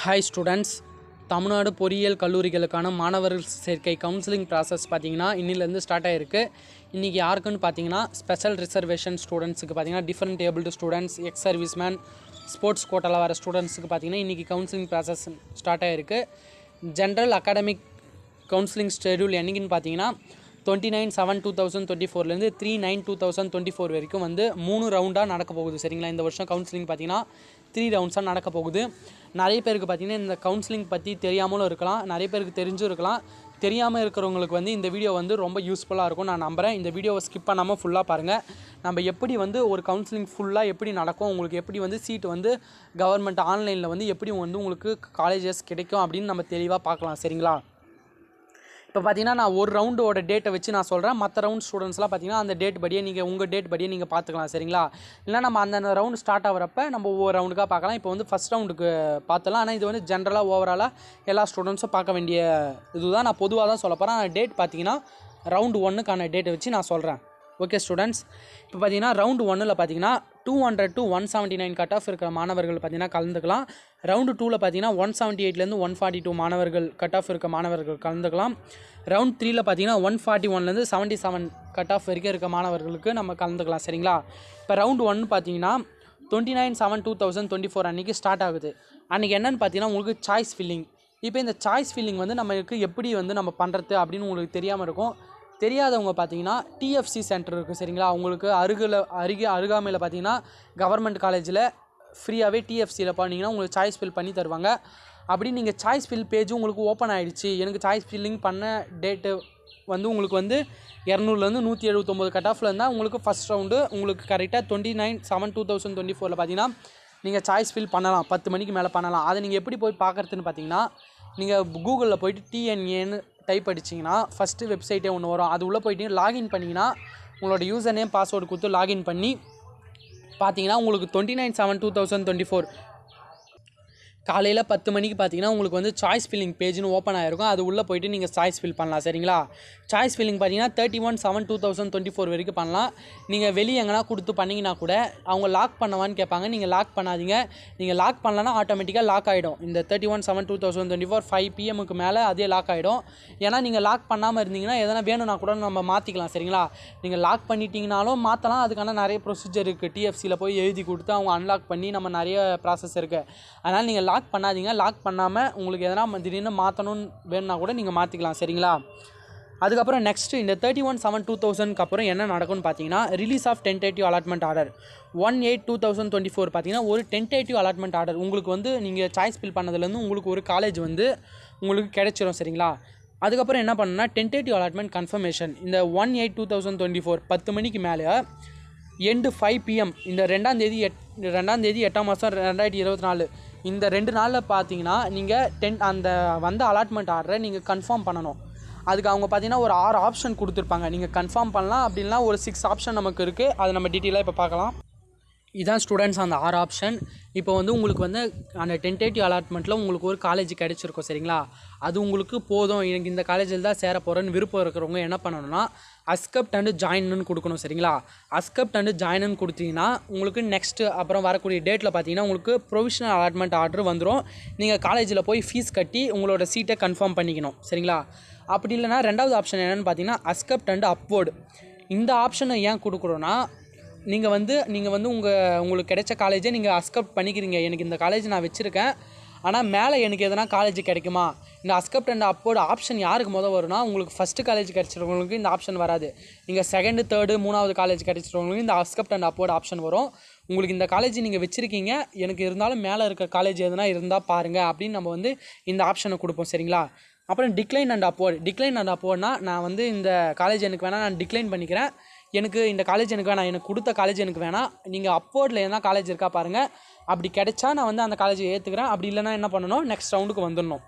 Hi students, Tamil Nadu பொறியியல் கல்லூரிகளுக்கான மாணவர்கள் சேர்க்கை கவுன்சிலிங் ப்ராசஸ் பார்த்திங்கன்னா இன்னிலேருந்து ஸ்டார்ட் ஆகிருக்கு. இன்றைக்கி யாருக்குன்னு பார்த்தீங்கன்னா ஸ்பெஷல் ரிசர்வேஷன் ஸ்டூடெண்ட்ஸுக்கு பார்த்தீங்கன்னா different abled students, X serviceman, sports கோட்டாவில் வர ஸ்டூடெண்ட்ஸுக்கு பார்த்தீங்கன்னா இன்றைக்கி கவுன்சிலிங் ப்ராசஸ் ஸ்டார்ட் ஆகிருக்கு. ஜென்ரல் அகாடமிக் கவுன்சிலிங் ஷெடியூல் என்றைக்குன்னு பார்த்தீங்கன்னா 29/7/2024 3/9/2024 வரைக்கும் வந்து 3 ரவுண்டாக நடக்க போகுது. சரிங்களா, இந்த வருஷம் கவுன்சிலிங் பார்த்தீங்கன்னா 3 ரவுண்ட்ஸாக நடக்க போகுது. நிறைய பேருக்கு பார்த்தீங்கன்னா இந்த கவுன்சிலிங் பற்றி தெரியாமலும் இருக்கலாம், நிறைய பேருக்கு தெரிஞ்சும் இருக்கலாம். தெரியாமல் இருக்கிறவங்களுக்கு வந்து இந்த வீடியோ வந்து ரொம்ப யூஸ்ஃபுல்லாக இருக்கும் நான் நம்புகிறேன். இந்த வீடியோவை ஸ்கிப் பண்ணாமல் ஃபுல்லாக பாருங்கள். நம்ம எப்படி வந்து ஒரு கவுன்சிலிங் ஃபுல்லாக எப்படி நடக்கும், உங்களுக்கு எப்படி வந்து சீட்டு வந்து கவர்மெண்ட் ஆன்லைனில் வந்து எப்படி வந்து உங்களுக்கு காலேஜஸ் கிடைக்கும் அப்படின்னு நம்ம தெளிவாக பார்க்கலாம். சரிங்களா, இப்போ பார்த்தீங்கன்னா நான் ஒரு ரவுண்டோட டேட்டை வச்சு நான் சொல்கிறேன். மற்ற ரவுண்ட் ஸ்டூடெண்ட்ஸ்லாம் பார்த்தீங்கன்னா அந்த டேட் படியே நீங்கள் உங்கள் டேட் படியே நீங்கள் பார்த்துக்கலாம். சரிங்களா, இல்லை நம்ம அந்த ரவுண்டு ஸ்டார்ட் ஆகிறப்ப நம்ம ஒவ்வொரு ரவுண்டுக்காக பார்க்கலாம். இப்போ வந்து ஃபஸ்ட் ரவுண்டுக்கு பார்த்துலாம். ஆனால் இது வந்து ஜென்ரலாக ஓவராலாக எல்லா ஸ்டூடெண்ட்ஸும் பார்க்க வேண்டிய இதுதான். நான் பொதுவாக தான் சொல்ல போகிறேன். டேட் பார்த்தீங்கன்னா ரவுண்டு 1க்கான டேட்டை வச்சு நான் சொல்கிறேன். ஓகே ஸ்டூடெண்ட்ஸ், இப்போ பார்த்தீங்கன்னா ரவுண்டு 1ல் பார்த்தீங்கன்னா 200 to 179 கட் ஆஃப் இருக்கிற மாணவர்கள் பார்த்தீங்கன்னா கலந்துக்கலாம். ரவுண்டு 2ல் பார்த்தீங்கன்னா 178லேருந்து 142 மாணவர்கள் கட் ஆஃப் இருக்க மாணவர்கள் கலந்துக்கலாம். ரவுண்ட் 3ல் பார்த்தீங்கன்னா 141லேருந்து 77 கட் ஆஃப் வரைக்கும் இருக்க மாணவர்களுக்கு நம்ம கலந்துக்கலாம். சரிங்களா, இப்போ ரவுண்டு 1 பார்த்தீங்கன்னா 29/7/2024 அன்றைக்கி ஸ்டார்ட் ஆகுது. அன்றைக்கி என்னென்னு பார்த்தீங்கன்னா உங்களுக்கு சாய்ஸ் ஃபில்லிங். இப்போ இந்த சாய்ஸ் ஃபில்லிங் வந்து நம்மளுக்கு எப்படி வந்து நம்ம பண்ணுறது அப்படின்னு உங்களுக்கு தெரியாமல் இருக்கும். தெரியாதவங்க பார்த்தீங்கன்னா டிஎஃப்சி சென்டர் இருக்குது. சரிங்களா, உங்களுக்கு அருகாமையில் பார்த்தீங்கன்னா கவர்மெண்ட் காலேஜில் ஃப்ரீயாகவே டிஎஃப்சியில் பண்ணிங்கன்னா உங்களுக்கு சாய்ஸ் ஃபில் பண்ணி தருவாங்க. அப்படி நீங்கள் சாய்ஸ் ஃபில் பேஜும் உங்களுக்கு ஓப்பன் ஆகிடுச்சு, எனக்கு சாய்ஸ் ஃபில்லிங் பண்ண டேட்டு வந்து உங்களுக்கு வந்து 200லேருந்து 179 கட் ஆஃபில் இருந்தால் உங்களுக்கு ஃபஸ்ட் ரவுண்டு உங்களுக்கு கரெக்டாக 29/7/2024 பார்த்தீங்கன்னா நீங்கள் சாய்ஸ் ஃபில் பண்ணலாம். 10 மணிக்கு மேலே பண்ணலாம். அதை நீங்கள் எப்படி போய் பார்க்குறதுன்னு பார்த்தீங்கன்னா நீங்கள் கூகுளில் போய்ட்டு டிஎன்ஏன்னு டைப் அடிச்சிங்கன்னா ஃபஸ்ட்டு வெப்சைட்டே ஒன்று வரும். அது உள்ளே போய்ட்டு லாகின் பண்ணிங்கன்னா உங்களோட யூசர் நேம் பாஸ்வேர்டு கொடுத்து லாகின் பண்ணி பார்த்தீங்கன்னா உங்களுக்கு 29/7/2024 காலையில் 10 மணிக்கு பார்த்தீங்கன்னா உங்களுக்கு வந்து சாய்ஸ் ஃபில்லிங் பேஜ்னு ஓப்பன் ஆகிருக்கும். அது உள்ளே போய்ட்டு நீங்கள் சாய்ஸ் ஃபில் பண்ணலாம். சரிங்களா, சாய்ஸ் ஃபில்லிங் பார்த்தீங்கன்னா 31/7/2024 வரைக்கும் பண்ணலாம். நீங்கள் வெளியே எங்கன்னா கொடுத்து பண்ணிங்கன்னா கூட அவங்க லாக் பண்ணவான்னு கேட்பாங்க. நீங்கள் லாக் பண்ணாதீங்க. நீங்கள் லாக் பண்ணலன்னா ஆட்டோமேட்டிக்காக லாக் ஆகிடும். இந்த 31/7/2024 5 PM மேலே அதே லாக் ஆகிடும். ஏன்னா நீங்கள் லாக் பண்ணாமல் இருந்தீங்கன்னா எதனா வேணும்னா கூட நம்ம மாற்றிக்கலாம். சரிங்களா, நீங்கள் லாக் பண்ணிட்டீங்கனாலும் மாற்றலாம். அதுக்கான நிறைய ப்ரொசீஜர் இருக்குது. டிஎஃப்சியில் போய் எழுதி கொடுத்து அவங்க அன்லாக் பண்ணி நம்ம நிறைய ப்ராசஸ் இருக்குது. அதனால் நீங்கள் லாக் பண்ணாதீங்க. லாக் பண்ணாமல் உங்களுக்கு எதனா திடீர்னு மாற்றணும்னு வேணுன்னா கூட நீங்கள் மாற்றிக்கலாம். சரிங்களா, அதுக்கப்புறம் நெக்ஸ்ட்டு இந்த 31/7/2000 அப்புறம் என்ன நடக்கும்னு பார்த்தீங்கன்னா release of tentative allotment order 1/8/2024 பார்த்தீங்கன்னா ஒரு டென்டேட்டிவ் அலாட்மெண்ட் ஆர்டர் உங்களுக்கு வந்து நீங்கள் சாய்ஸ் ஃபில் பண்ணதுலேருந்து உங்களுக்கு ஒரு காலேஜ் வந்து உங்களுக்கு கிடைச்சிரும். சரிங்களா, அதுக்கப்புறம் என்ன பண்ணணும்னா டென்டேட்டிவ் அலாட்மெண்ட் கன்ஃபர்மேஷன் இந்த 1/8/2024 10 மணிக்கு மேலே எண்டு 5 PM இந்த 2ஆம் தேதி 8ஆம் மாதம் 2024 இந்த 2 நாளில் பார்த்தீங்கன்னா நீங்கள் அந்த வந்த அலாட்மெண்ட் ஆர்டரை நீங்கள் கன்ஃபார்ம் பண்ணணும். அதுக்கு அவங்க பார்த்தீங்கன்னா ஒரு 6 ஆப்ஷன் கொடுத்துருப்பாங்க. நீங்கள் கன்ஃபார்ம் பண்ணலாம். அப்படின்னா ஒரு 6 ஆப்ஷன் நமக்கு இருக்குது. அதை நம்ம டீட்டெயிலாக இப்போ பார்க்கலாம். இதான் ஸ்டூடெண்ட்ஸ் அந்த 6 ஆப்ஷன். இப்போ வந்து உங்களுக்கு வந்து அந்த டென்டேட்டிவ் அலாட்மெண்ட்டில் உங்களுக்கு ஒரு காலேஜ் கிடச்சிருக்கும். சரிங்களா, அது உங்களுக்கு போதும், எனக்கு இந்த காலேஜில் தான் சேர போகிறேன்னு விருப்பம் இருக்கிறவங்க என்ன பண்ணணும்னா அஸ்கப்ட் அண்டு ஜாயின்னு கொடுக்கணும். சரிங்களா, அஸ்கப்ட் அண்டு ஜாயின்னு கொடுத்தீங்கன்னா உங்களுக்கு நெக்ஸ்ட்டு அப்புறம் வரக்கூடிய டேட்டில் பார்த்தீங்கன்னா உங்களுக்கு ப்ரொவிஷனல் அலாட்மெண்ட் ஆர்டர் வந்துடும். நீங்கள் காலேஜில் போய் ஃபீஸ் கட்டி உங்களோட சீட்டை கன்ஃபார்ம் பண்ணிக்கணும். சரிங்களா, அப்படி இல்லைனா ரெண்டாவது ஆப்ஷன் என்னென்னு பார்த்தீங்கன்னா அஸ்கப்ட் அண்டு அப்வோர்டு. இந்த ஆப்ஷனை ஏன் கொடுக்குறோன்னா நீங்கள் வந்து உங்களுக்கு கிடைச்ச காலேஜை நீங்கள் அஸ்கப்ட் பண்ணிக்கிறீங்க. எனக்கு இந்த காலேஜ் நான் வச்சுருக்கேன், ஆனால் மேலே எனக்கு எதனா காலேஜ் கிடைக்குமா. இந்த அஸ்கப்ட் அண்ட் அப்போர்டு ஆப்ஷன் யாருக்கு வரும்னா உங்களுக்கு ஃபஸ்ட்டு காலேஜ் கிடச்சிருவங்களுக்கு இந்த ஆப்ஷன் வராது. நீங்கள் செகண்டு, தேர்டு, 3வது காலேஜ் கிடச்சிருவங்களுக்கு இந்த அஸ்கப்ட் அண்ட் அப்போர்டு ஆப்ஷன் வரும். உங்களுக்கு இந்த காலேஜ் நீங்கள் வச்சுருக்கீங்க, எனக்கு இருந்தாலும் மேலே இருக்க காலேஜ் எதுனா இருந்தால் பாருங்கள் அப்படின்னு நம்ம வந்து இந்த ஆப்ஷனை கொடுப்போம். சரிங்களா, அப்புறம் டிக்ளைன் அண்ட் அப்போர்ட்னா நான் வந்து இந்த காலேஜ் எனக்கு வேணால் நான் டிக்ளைன் பண்ணிக்கிறேன், எனக்கு இந்த காலேஜ் எனக்கு வேணாம், எனக்கு கொடுத்த காலேஜ் எனக்கு வேணாம், நீங்கள் அப்போர்டில் எதனா காலேஜ் இருக்கா பாருங்கள், அப்படி கிடைச்சா நான் வந்து அந்த காலேஜை ஏற்றுக்கிறேன், அப்படி இல்லைனா என்ன பண்ணணும் நெக்ஸ்ட் ரவுண்டுக்கு வந்துடணும்.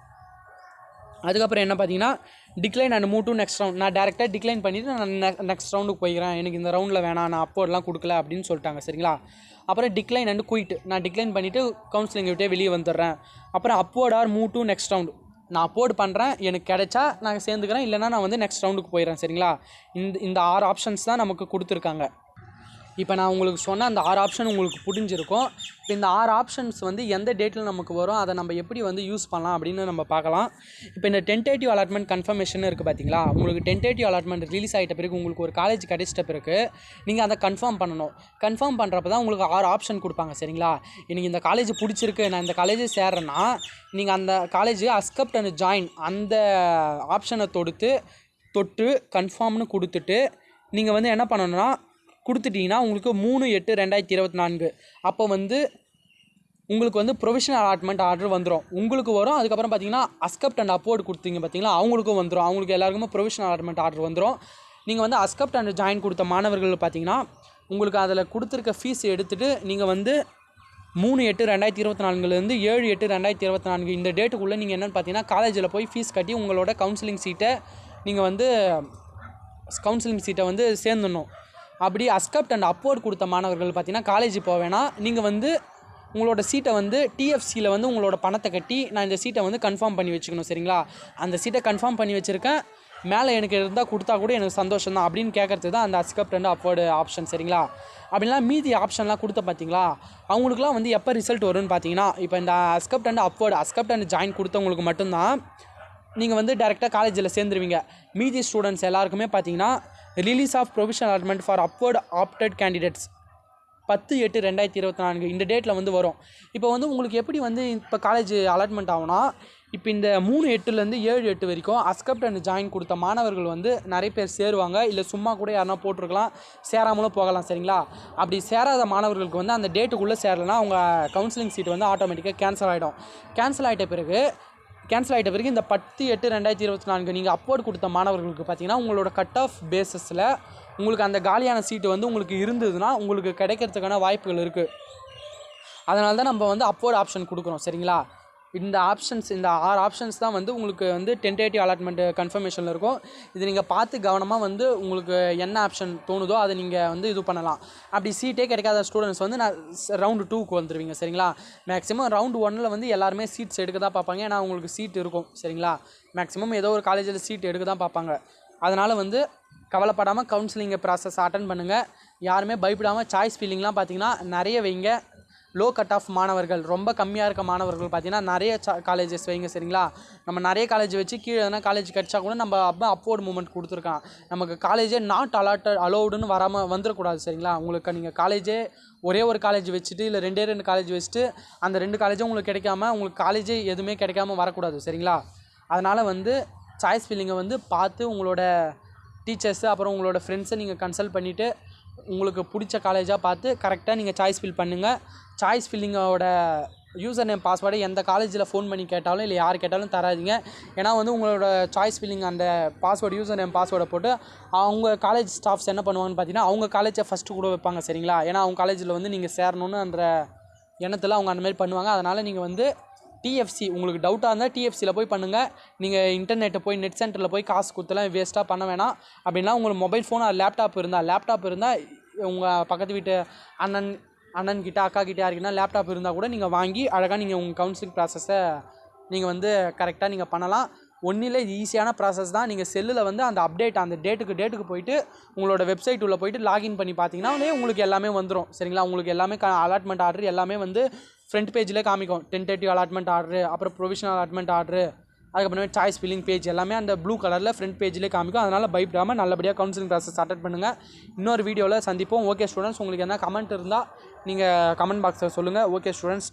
அதுக்கப்புறம் என்ன பார்த்தீங்கன்னா decline and move to next round. நான் டேரெக்டாக டிக்ளைன் பண்ணிவிட்டு நான் நெக்ஸ்ட் ரவுண்டுக்கு போய்க்கிறேன், எனக்கு இந்த ரவுண்டில் வேணாம், நான் அப்போர்ட்லாம் கொடுக்கல அப்படின்னு சொல்லிட்டாங்க. சரிங்களா, அப்புறம் டிக்ளைன் அண்ட் குயிட். நான் டிக்ளைன் பண்ணிவிட்டு கவுன்சிலிங் விட்டே வெளியே வந்துடுறேன். அப்புறம் upward or move to next round. நான் அப்போர்ட் பண்ணுறேன், எனக்கு கிடைச்சா நான் சேர்ந்துக்கிறேன், இல்லைனா நான் வந்து நெக்ஸ்ட் ரவுண்டுக்கு போயிடுறேன். சரிங்களா, இந்த 6 ஆப்ஷன்ஸ் தான் நமக்கு கொடுத்துருக்காங்க. இப்போ நான் உங்களுக்கு சொன்ன அந்த 6 ஆப்ஷன் உங்களுக்கு புரிஞ்சிருக்கும். இப்போ இந்த 6 ஆப்ஷன்ஸ் வந்து எந்த டேட்டில் நமக்கு வரும், அதை நம்ம எப்படி வந்து யூஸ் பண்ணலாம் அப்படின்னு நம்ம பார்க்கலாம். இப்போ இந்த டென்டேட்டிவ் அலாட்மெண்ட் கன்ஃபர்மேஷன் இருக்குது பார்த்தீங்களா, உங்களுக்கு டென்டேட்டிவ் அலாட்மெண்ட் ரிலீஸ் ஆகிட்ட பிறகு உங்களுக்கு ஒரு காலேஜ் கிடைச்சிட்ட பிறகு நீங்கள் அதை கன்ஃபார்ம் பண்ணணும். கன்ஃபார்ம் பண்ணுறப்ப தான் உங்களுக்கு 6 ஆப்ஷன் கொடுப்பாங்க. சரிங்களா, எனக்கு இந்த காலேஜ் பிடிச்சிருக்கு, நான் இந்த காலேஜ் சேர்றேன்னா நீங்கள் அந்த காலேஜ் அக்செப்ட் அண்ட் ஜாயின் அந்த ஆப்ஷனை தொட்டு கன்ஃபார்ம்னு கொடுத்துட்டு நீங்கள் வந்து என்ன பண்ணணும்னா கொடுத்துட்டிங்கன்னா உங்களுக்கு 3/8/2024 அப்போ வந்து உங்களுக்கு வந்து ப்ரொவிஷனல் அலாட்மெண்ட் ஆர்டர் வந்துடும். உங்களுக்கு வரும். அதுக்கப்புறம் பார்த்தீங்கன்னா அக்செப்ட் அண்ட் அப்வோர்ட் கொடுத்தீங்க பார்த்தீங்களா, அவங்களுக்கும் வந்துடும். அவங்களுக்கு எல்லாருக்குமே ப்ரொவிஷனல் அலாட்மெண்ட் ஆர்டர் வந்துடும். நீங்கள் வந்து அக்செப்ட் அண்ட் ஜாயின் கொடுத்த மாணவர்கள் பார்த்தீங்கன்னா உங்களுக்கு அதில் கொடுத்துருக்க ஃபீஸ் எடுத்துகிட்டு நீங்கள் வந்து 3/8/2024 7/8/2024 இந்த டேட்டுக்குள்ளே நீங்கள் என்னென்னு பார்த்தீங்கன்னா காலேஜில் போய் ஃபீஸ் கட்டி உங்களோட கவுன்சிலிங் சீட்டை நீங்கள் வந்து சேர்ந்துடணும். அப்படி அக்செப்ட் அண்ட் அப்வோர்ட் கொடுத்த மாணவர்கள் பார்த்தீங்கன்னா காலேஜ் போவேன்னா நீங்கள் வந்து உங்களோட சீட்டை வந்து டிஎஃப்சியில் வந்து உங்களோட பணத்தை கட்டி நான் இந்த சீட்டை வந்து கன்ஃபார்ம் பண்ணி வச்சுக்கணும். சரிங்களா, அந்த சீட்டை கன்ஃபார்ம் பண்ணி வச்சுருக்கேன், மேலே எனக்கு இருந்தால் கொடுத்தா கூட எனக்கு சந்தோஷம் தான் அப்படின்னு கேட்குறது தான் அந்த அக்செப்ட் அண்ட் அப்வோர்டு ஆப்ஷன். சரிங்களா, அப்படின்லாம் மீதி ஆப்ஷன்லாம் கொடுத்த பார்த்தீங்களா, அவங்களுக்குலாம் வந்து எப்போ ரிசல்ட் வரும்னு பார்த்தீங்கன்னா இப்போ இந்த அக்செப்ட் அண்ட் ஜாயின் கொடுத்தவங்களுக்கு மட்டும்தான் நீங்கள் வந்து டேரெக்டாக காலேஜில் சேர்ந்துருவீங்க. மீதி ஸ்டூடெண்ட்ஸ் எல்லாருக்குமே பார்த்தீங்கன்னா release of provisional allotment for upward opted candidates 10/8/2024 இந்த டேட்டில் வந்து வரும். இப்போ வந்து உங்களுக்கு எப்படி வந்து இப்போ காலேஜ் அலாட்மெண்ட் ஆகும்னா இப்போ இந்த 3/8 7/8 வரைக்கும் அக்செப்ட் அண்ட் ஜாயின் கொடுத்த மாணவர்கள் வந்து நிறைய பேர் சேருவாங்க. இல்லை சும்மா கூட யாருனா போட்டிருக்கலாம், சேராமலும் போகலாம். சரிங்களா, அப்படி சேராத மாணவர்களுக்கு வந்து அந்த டேட்டுக்குள்ளே சேரலைன்னா அவங்க கவுன்சிலிங் சீட் வந்து ஆட்டோமேட்டிக்காக கேன்சல் ஆகிட்ட பிறகு இந்த 10/8/2024 நீங்கள் அப்வோர்ட் கொடுத்த மாணவர்களுக்கு பார்த்தீங்கன்னா உங்களோட கட் ஆஃப் பேஸஸில் உங்களுக்கு அந்த காலியான சீட்டு வந்து உங்களுக்கு இருந்ததுன்னா உங்களுக்கு கிடைக்கிறதுக்கான வாய்ப்புகள் இருக்குது. அதனால தான் நம்ம வந்து அப்வோர்ட் ஆப்ஷன் கொடுக்குறோம். சரிங்களா, இந்த 6 ஆப்ஷன்ஸ் தான் வந்து உங்களுக்கு வந்து டென்டேட்டிவ் அலாட்மெண்ட் கன்ஃபர்மேஷனில் இருக்கும். இது நீங்கள் பார்த்து கவனமாக வந்து உங்களுக்கு என்ன ஆப்ஷன் தோணுதோ அதை நீங்கள் வந்து இது பண்ணலாம். அப்படி சீட்டே கிடைக்காத ஸ்டூடெண்ட்ஸ் வந்து ரவுண்டு 2க்கு வந்துடுவீங்க. சரிங்களா, மேக்ஸிமம் ரவுண்டு 1 வந்து எல்லாருமே சீட்ஸ் எடுக்க தான் பார்ப்பாங்க. ஏன்னா உங்களுக்கு சீட் இருக்கும். சரிங்களா, மேக்ஸிமம் ஏதோ ஒரு காலேஜில் சீட் எடுக்க தான் பார்ப்பாங்க. அதனால் வந்து கவலைப்படாமல் கவுன்சிலிங் ப்ராசஸ் அட்டன் பண்ணுங்கள். யாருமே பயப்படாமல் சாய்ஸ் ஃபீலிங்லாம் பார்த்தீங்கன்னா நிறைய வைங்க. லோ கட் ஆஃப் மாணவர்கள், ரொம்ப கம்மியாக இருக்க மாணவர்கள் பார்த்தீங்கன்னா நிறைய காலேஜஸ் வைங்க. சரிங்களா, நம்ம நிறைய காலேஜ் வச்சு கீழே எதனா காலேஜ் கிடச்சா கூட நம்ம அப்வோர்ட் மூமெண்ட் கொடுத்துருக்கான். நமக்கு காலேஜே நாட் அலௌடுன்னு வந்துடக்கூடாது. சரிங்களா, உங்களுக்கு நீங்கள் காலேஜே ஒரே ஒரு காலேஜ் வச்சுட்டு இல்லை 2 காலேஜ் வச்சுட்டு அந்த 2 காலேஜும் உங்களுக்கு கிடைக்காம உங்களுக்கு காலேஜே எதுவுமே கிடைக்காம வரக்கூடாது. சரிங்களா, அதனால் வந்து சாய்ஸ் ஃபில்லிங்கை வந்து பார்த்து உங்களோட டீச்சர்ஸு அப்புறம் உங்களோட ஃப்ரெண்ட்ஸை நீங்கள் கன்சல்ட் பண்ணிவிட்டு உங்களுக்கு பிடிச்ச காலேஜாக பார்த்து கரெக்டாக நீங்கள் சாய்ஸ் ஃபில் பண்ணுங்கள். சாய்ஸ் ஃபில்லிங்கோட யூசர் நேம் பாஸ்வேர்டை எந்த காலேஜில் ஃபோன் பண்ணி கேட்டாலும் இல்லை யார் கேட்டாலும் தராதிங்க. ஏன்னா வந்து உங்களோட சாய்ஸ் ஃபில்லிங் அந்த யூசர் நேம் பாஸ்வேர்டை போட்டு அவங்க காலேஜ் ஸ்டாஃப்ஸ் என்ன பண்ணுவாங்கன்னு பார்த்தீங்கன்னா அவங்க காலேஜை ஃபஸ்ட்டு கூட வைப்பாங்க. சரிங்களா, ஏன்னா அவங்க காலேஜில் வந்து நீங்கள் சேரணுன்னு அந்த எண்ணத்தில் அவங்க அந்த மாதிரி பண்ணுவாங்க. அதனால் நீங்கள் வந்து டிஎஃப்சி உங்களுக்கு டவுட்டாக இருந்தால் டிஎஃப்சியில் போய் பண்ணுங்கள். நீங்கள் இன்டர்நெட்டை போய் நெட் சென்டரில் போய் காசு கொடுத்துலாம் வேஸ்ட்டாக பண்ண வேணாம். அப்படின்னா உங்களுக்கு மொபைல் ஃபோன் லேப்டாப் இருந்தால் உங்கள் பக்கத்து வீட்டு அண்ணன்கிட்ட அக்காக்கிட்ட யாருக்கிட்ட லேப்டாப் இருந்தால் கூட நீங்கள் வாங்கி அழகாக நீங்கள் உங்கள் கவுன்சிலிங் ப்ராசஸை நீங்கள் வந்து கரெக்டாக நீங்கள் பண்ணலாம். ஒன்றில் இது ஈஸியான ப்ராசஸ் தான். நீங்கள் செல்லில் வந்து அந்த அப்டேட் அந்த டேட்டுக்கு போயிட்டு உங்களோட வெப்சைட் உள்ளே போயிட்டு லாகின் பண்ணி பார்த்தீங்கன்னா வந்து உங்களுக்கு எல்லாமே வந்துடும். சரிங்களா, உங்களுக்கு எல்லாமே அலாட்மெண்ட் ஆர்டர் எல்லாமே வந்து ஃப்ரண்ட் பேஜில் காமிக்கும். டென்டேட்டிவ் அலாட்மெண்ட் ஆர்டரு, அப்புறம் ப்ரொவிஷனல் அலாட்மெண்ட் ஆர்டரு, அதுக்கப்புறமே சாய்ஸ் ஃபில்லிங் பேஜ் எல்லாமே அந்த ப்ளூ கலரில் ஃப்ரண்ட் பேஜிலே காமிக்கும். அதனால் பயப்படாமல் நல்லபடியாக கவுன்சிலிங் ப்ராசஸ் அட்டெண்ட் பண்ணுங்கள். இன்னொரு வீடியோவில் சந்திப்போம். ஓகே ஸ்டூடெண்ட்ஸ், உங்களுக்கு என்ன கமெண்ட் இருந்தால் நீங்கள் கமெண்ட் பாக்ஸில் சொல்லுங்கள். Okay students.